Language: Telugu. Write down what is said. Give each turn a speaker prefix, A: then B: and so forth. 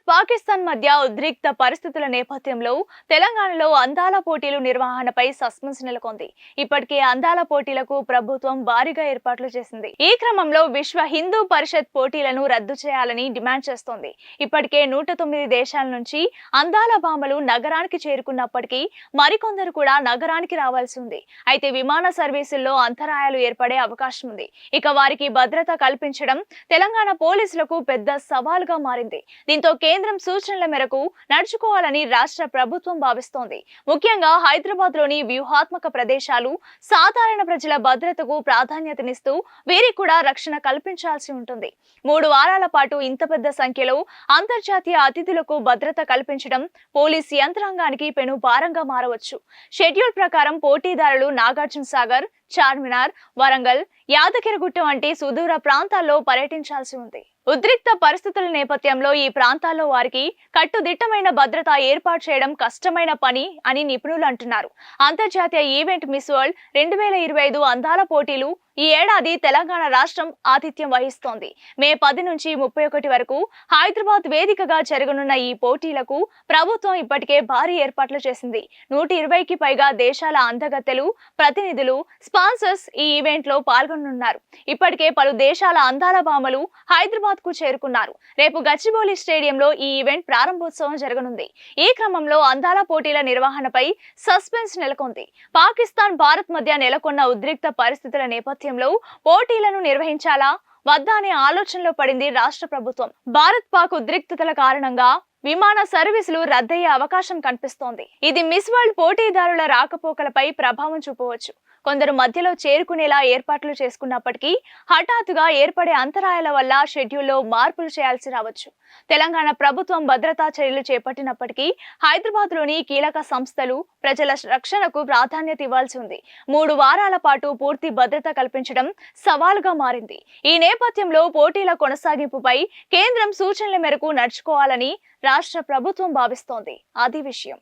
A: పాకిస్తాన్ మధ్య ఉద్రిక్త పరిస్థితుల నేపథ్యంలో తెలంగాణలో అందాల పోటీలు నిర్వహణపై సస్పెన్స్ నెలకొంది. ఇప్పటికే అందాల పోటీలకు ప్రభుత్వం భారీగా ఏర్పాట్లు చేసింది. ఈ క్రమంలో విశ్వ హిందూ పరిషత్ పోటీలను రద్దు చేయాలని డిమాండ్ చేస్తోంది. ఇప్పటికే 109 దేశాల నుంచి అందాల భామలు నగరానికి చేరుకున్నప్పటికీ మరికొందరు కూడా నగరానికి రావాల్సి ఉంది. అయితే విమాన సర్వీసుల్లో అంతరాయాలు ఏర్పడే అవకాశం ఉంది. ఇక వారికి భద్రత కల్పించడం తెలంగాణ పోలీసులకు పెద్ద సవాల్గా మారింది. దీంతో కేంద్రం సూచనల మేరకు నడుచుకోవాలని రాష్ట్ర ప్రభుత్వం భావిస్తోంది. ముఖ్యంగా హైదరాబాద్ లోని వ్యూహాత్మక ప్రదేశాలు సాధారణ ప్రజల భద్రతకు ప్రాధాన్యతనిస్తూ వీరికి కూడా రక్షణ కల్పించాల్సి ఉంటుంది. 3 వారాల పాటు ఇంత పెద్ద సంఖ్యలో అంతర్జాతీయ అతిథులకు భద్రత కల్పించడం పోలీస్ యంత్రాంగానికి పెను భారంగా మారవచ్చు. షెడ్యూల్ ప్రకారం పోటీదారులు నాగార్జున సాగర్, చార్మినార్, వరంగల్, యాదగిరిగుట్ట వంటి సుదూర ప్రాంతాల్లో పర్యటించాల్సి ఉంది. ఉద్రిక్త పరిస్థితుల నేపథ్యంలో ఈ ప్రాంతాల్లో వారికి కట్టుదిట్టమైన భద్రత ఏర్పాటు చేయడం కష్టమైన పని అని నిపుణులు అంటున్నారు. అంతర్జాతీయ ఈవెంట్ మిస్ వరల్డ్ 2025 అందాల పోటీలు ఈ ఏడాది తెలంగాణ రాష్ట్రం ఆతిథ్యం వహిస్తోంది. మే 10 నుంచి 31 వరకు హైదరాబాద్ వేదికగా జరగనున్న ఈ పోటీలకు ప్రభుత్వం ఇప్పటికే భారీ ఏర్పాట్లు చేసింది. 120కి పైగా దేశాల అందగత్తెలు, ప్రతినిధులు, స్పాన్సర్స్ ఈ ఈవెంట్ లో పాల్గొనున్నారు. ఇప్పటికే పలు దేశాల అందాల భామలు హైదరాబాద్ కు చేరుకున్నారు. రేపు గచ్చిబౌలి స్టేడియంలో ఈ ఈవెంట్ ప్రారంభోత్సవం జరగనుంది. ఈ క్రమంలో అందాల పోటీల నిర్వహణపై సస్పెన్స్ నెలకొంది. పాకిస్తాన్, భారత్ మధ్య నెలకొన్న ఉద్రిక్త పరిస్థితుల నేపథ్యంలో పోటీలను నిర్వహించాలా వద్దా అనే ఆలోచనలో పడింది రాష్ట్ర ప్రభుత్వం. భారత్-పాక్ ఉద్రిక్తతల కారణంగా విమాన సర్వీసులు రద్దయ్యే అవకాశం కనిపిస్తోంది. ఇది మిస్ వరల్డ్ పోటీదారుల రాకపోకలపై ప్రభావం చూపవచ్చు. కొందరు మధ్యలో చేరుకునేలా ఏర్పాట్లు చేసుకున్నప్పటికీ హఠాత్తుగా ఏర్పడే అంతరాయాల వల్ల షెడ్యూల్లో మార్పులు చేయాల్సి రావచ్చు. తెలంగాణ ప్రభుత్వం భద్రతా చర్యలు చేపట్టినప్పటికీ హైదరాబాద్ లోని కీలక సంస్థలు ప్రజల రక్షణకు ప్రాధాన్యత ఇవ్వాల్సి ఉంది. 3 వారాల పాటు పూర్తి భద్రత కల్పించడం సవాలుగా మారింది. ఈ నేపథ్యంలో పోటీల కొనసాగింపుపై కేంద్రం సూచనల మేరకు నడుచుకోవాలని రాష్ట్ర ప్రభుత్వం భావిస్తోంది. అది విషయం.